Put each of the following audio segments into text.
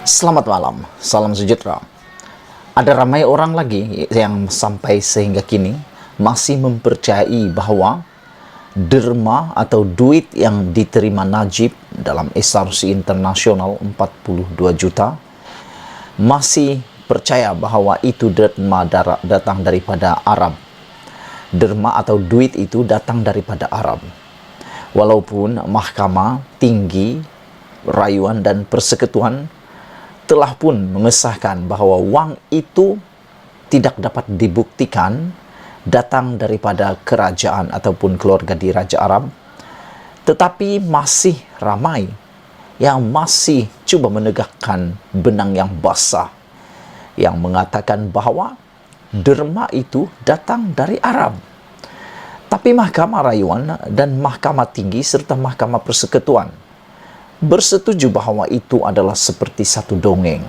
Selamat malam, salam sejahtera. Ada ramai orang lagi yang sampai sehingga kini masih mempercayai bahwa derma atau duit yang diterima Najib dalam SRC internasional 42 juta masih percaya bahwa itu derma datang daripada Arab. Derma atau duit itu datang daripada Arab. Walaupun Mahkamah Tinggi, Rayuan dan Persekutuan telah pun mengesahkan bahawa wang itu tidak dapat dibuktikan datang daripada kerajaan ataupun keluarga di Raja Arab, tetapi masih ramai yang masih cuba menegakkan benang yang basah yang mengatakan bahawa derma itu datang dari Arab. Tapi Mahkamah Rayuan dan Mahkamah Tinggi serta Mahkamah Persekutuan bersetuju bahawa itu adalah seperti satu dongeng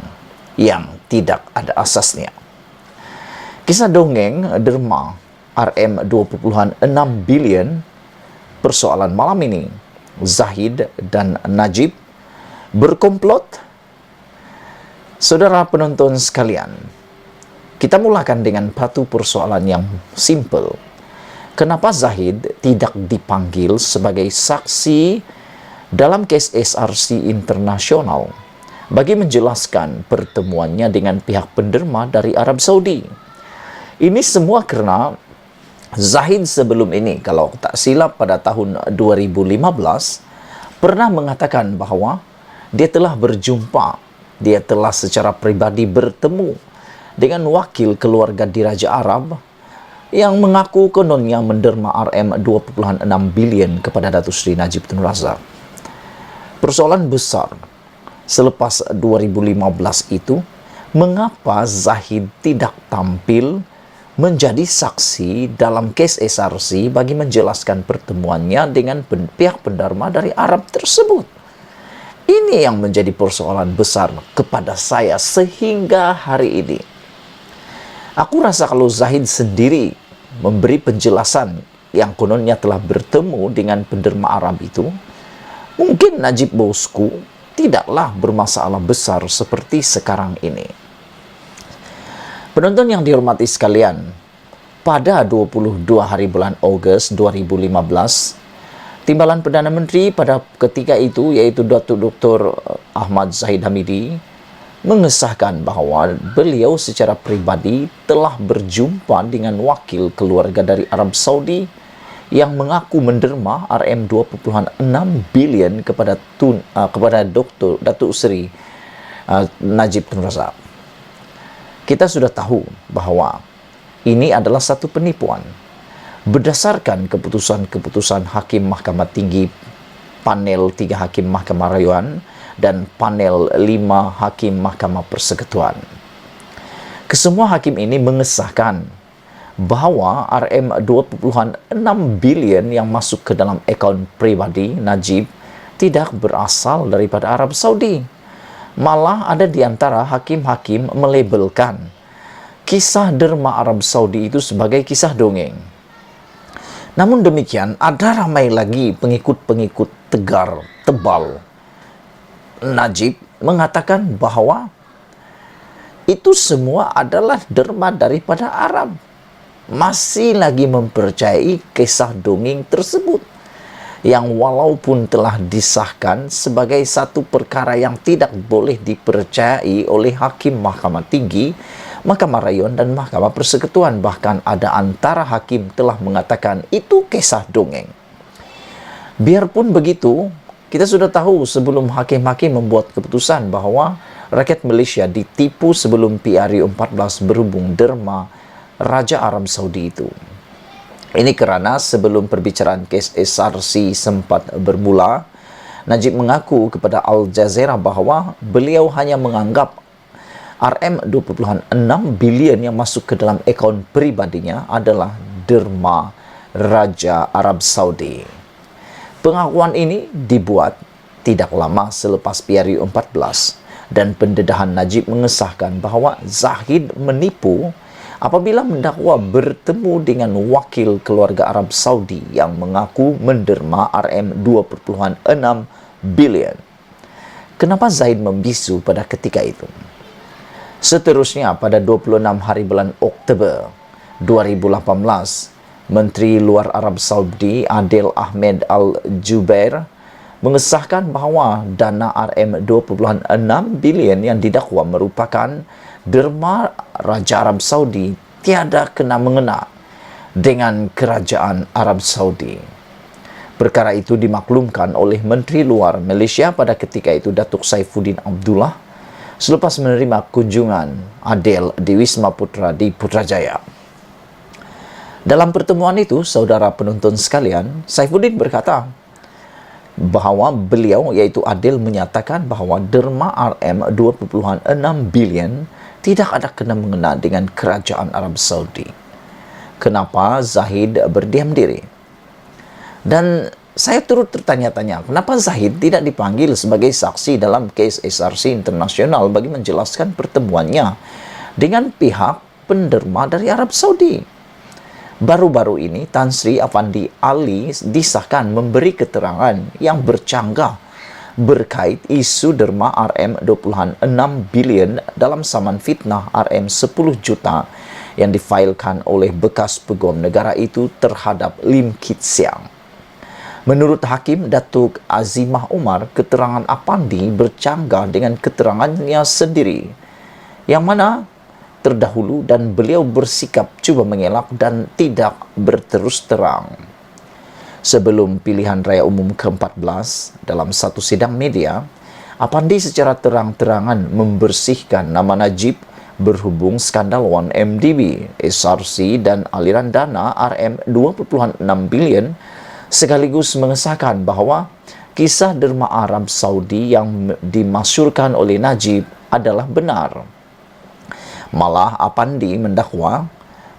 yang tidak ada asasnya. Kisah dongeng derma RM 2.6 bilion persoalan malam ini, Zahid dan Najib berkomplot. Saudara penonton sekalian, kita mulakan dengan satu persoalan yang simple. Kenapa Zahid tidak dipanggil sebagai saksi dalam kes SRC internasional bagi menjelaskan pertemuannya dengan pihak penderma dari Arab Saudi? Ini semua kerana Zahid sebelum ini, kalau tak silap pada tahun 2015, pernah mengatakan bahawa dia telah berjumpa, dia telah secara pribadi bertemu dengan wakil keluarga di Raja Arab yang mengaku kononnya menderma RM 2.6 bilion kepada Datuk Seri Najib Tun Razak. Persoalan besar selepas 2015 itu, mengapa Zahid tidak tampil menjadi saksi dalam kes SRC bagi menjelaskan pertemuannya dengan pihak penderma dari Arab tersebut? Ini yang menjadi persoalan besar kepada saya sehingga hari ini. Aku rasa kalau Zahid sendiri memberi penjelasan yang kononnya telah bertemu dengan penderma Arab itu, mungkin Najib bosku tidaklah bermasalah besar seperti sekarang ini. Penonton yang dihormati sekalian, pada 22 hari bulan Ogos 2015, Timbalan Perdana Menteri pada ketika itu, iaitu Datuk Dr. Ahmad Zahid Hamidi, mengesahkan bahawa beliau secara pribadi telah berjumpa dengan wakil keluarga dari Arab Saudi yang mengaku menderma RM 2.6 bilion kepada Datuk Seri Najib Tun Razak. Kita sudah tahu bahawa ini adalah satu penipuan. Berdasarkan keputusan-keputusan Hakim Mahkamah Tinggi, panel 3 Hakim Mahkamah Rayuan dan panel 5 Hakim Mahkamah Persekutuan. Kesemua hakim ini mengesahkan bahawa RM 2.6 bilion yang masuk ke dalam akaun pribadi Najib tidak berasal daripada Arab Saudi. Malah ada di antara hakim-hakim melabelkan kisah derma Arab Saudi itu sebagai kisah dongeng. Namun demikian, ada ramai lagi pengikut-pengikut tegar, tebal Najib mengatakan bahawa itu semua adalah derma daripada Arab. Masih lagi mempercayai kisah dongeng tersebut yang walaupun telah disahkan sebagai satu perkara yang tidak boleh dipercayai oleh Hakim Mahkamah Tinggi, Mahkamah Rayuan dan Mahkamah Persekutuan. Bahkan ada antara hakim telah mengatakan itu kisah dongeng. Biarpun begitu, kita sudah tahu sebelum hakim-hakim membuat keputusan bahawa rakyat Malaysia ditipu sebelum PRU 14 berhubung derma Raja Arab Saudi itu. Ini kerana sebelum perbicaraan kes SRC sempat bermula, Najib mengaku kepada Al Jazeera bahawa beliau hanya menganggap RM 2.6 bilion yang masuk ke dalam akaun pribadinya adalah derma Raja Arab Saudi. Pengakuan ini dibuat tidak lama selepas PRU 14 dan pendedahan Najib mengesahkan bahawa Zahid menipu apabila mendakwa bertemu dengan wakil keluarga Arab Saudi yang mengaku menderma RM 2.6 bilion. Kenapa Zahid membisu pada ketika itu? Seterusnya, pada 26 hari bulan Oktober 2018, Menteri Luar Arab Saudi Adil Ahmed Al-Jubair mengesahkan bahawa dana RM2.6 bilion yang didakwa merupakan derma Raja Arab Saudi tiada kena-mengena dengan Kerajaan Arab Saudi. Perkara itu dimaklumkan oleh Menteri Luar Malaysia pada ketika itu, Datuk Saifuddin Abdullah, selepas menerima kunjungan Adil di Wisma Putra di Putrajaya. Dalam pertemuan itu, saudara penonton sekalian, Saifuddin berkata bahawa beliau, iaitu Adil, menyatakan bahawa derma RM2.6 bilion tidak ada kena-mengena dengan Kerajaan Arab Saudi. Kenapa Zahid berdiam diri? Dan saya turut tertanya-tanya, kenapa Zahid tidak dipanggil sebagai saksi dalam kes SRC Internasional bagi menjelaskan pertemuannya dengan pihak penderma dari Arab Saudi? Baru-baru ini, Tan Sri Afandi Ali disahkan memberi keterangan yang bercanggah berkait isu derma RM2.6 bilion dalam saman fitnah RM10 juta yang difailkan oleh bekas peguam negara itu terhadap Lim Kit Siang. Menurut Hakim Datuk Azimah Umar, keterangan Afandi bercanggah dengan keterangannya sendiri, yang mana terdahulu dan beliau bersikap cuba mengelak dan tidak berterus terang. Sebelum pilihan raya umum ke-14, dalam satu sidang media, Afandi secara terang-terangan membersihkan nama Najib berhubung skandal 1MDB, SRC dan aliran dana RM2.6 bilion, sekaligus mengesahkan bahawa kisah derma Arab Saudi yang dimasyurkan oleh Najib adalah benar. Malah Afandi mendakwa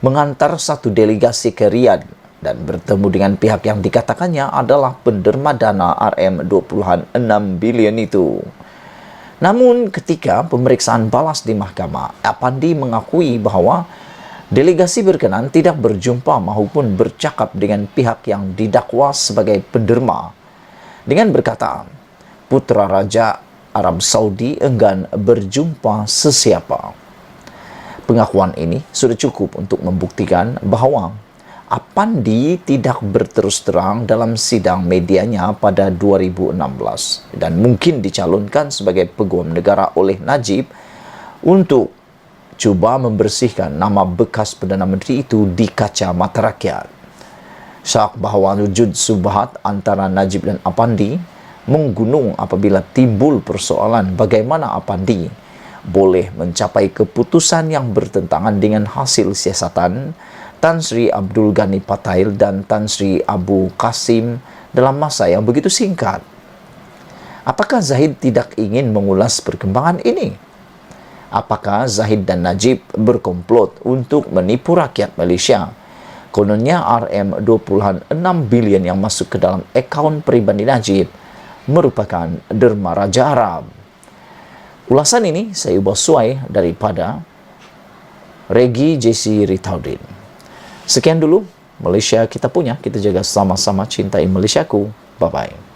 mengantar satu delegasi ke Riyadh dan bertemu dengan pihak yang dikatakannya adalah penderma dana RM2.6 bilion itu. Namun ketika pemeriksaan balas di mahkamah, Afandi mengakui bahawa delegasi berkenan tidak berjumpa maupun bercakap dengan pihak yang didakwa sebagai penderma, dengan berkata, Putra Raja Arab Saudi enggan berjumpa sesiapa. Pengakuan ini sudah cukup untuk membuktikan bahawa Afandi tidak berterus terang dalam sidang medianya pada 2016 dan mungkin dicalonkan sebagai peguam negara oleh Najib untuk cuba membersihkan nama bekas Perdana Menteri itu di kaca mata rakyat. Syak bahawa wujud subhat antara Najib dan Afandi menggunung apabila timbul persoalan bagaimana Afandi boleh mencapai keputusan yang bertentangan dengan hasil siasatan Tan Sri Abdul Ghani Patail dan Tan Sri Abu Qasim dalam masa yang begitu singkat. Apakah Zahid tidak ingin mengulas perkembangan ini? Apakah Zahid dan Najib berkomplot untuk menipu rakyat Malaysia? Kononnya RM2.6 bilion yang masuk ke dalam akaun peribadi Najib merupakan derma Raja Arab. Ulasan ini saya ubah suai daripada Regi JC Ritaudin. Sekian dulu, Malaysia kita punya. Kita jaga sama-sama cintai Malaysiaku. Bye-bye.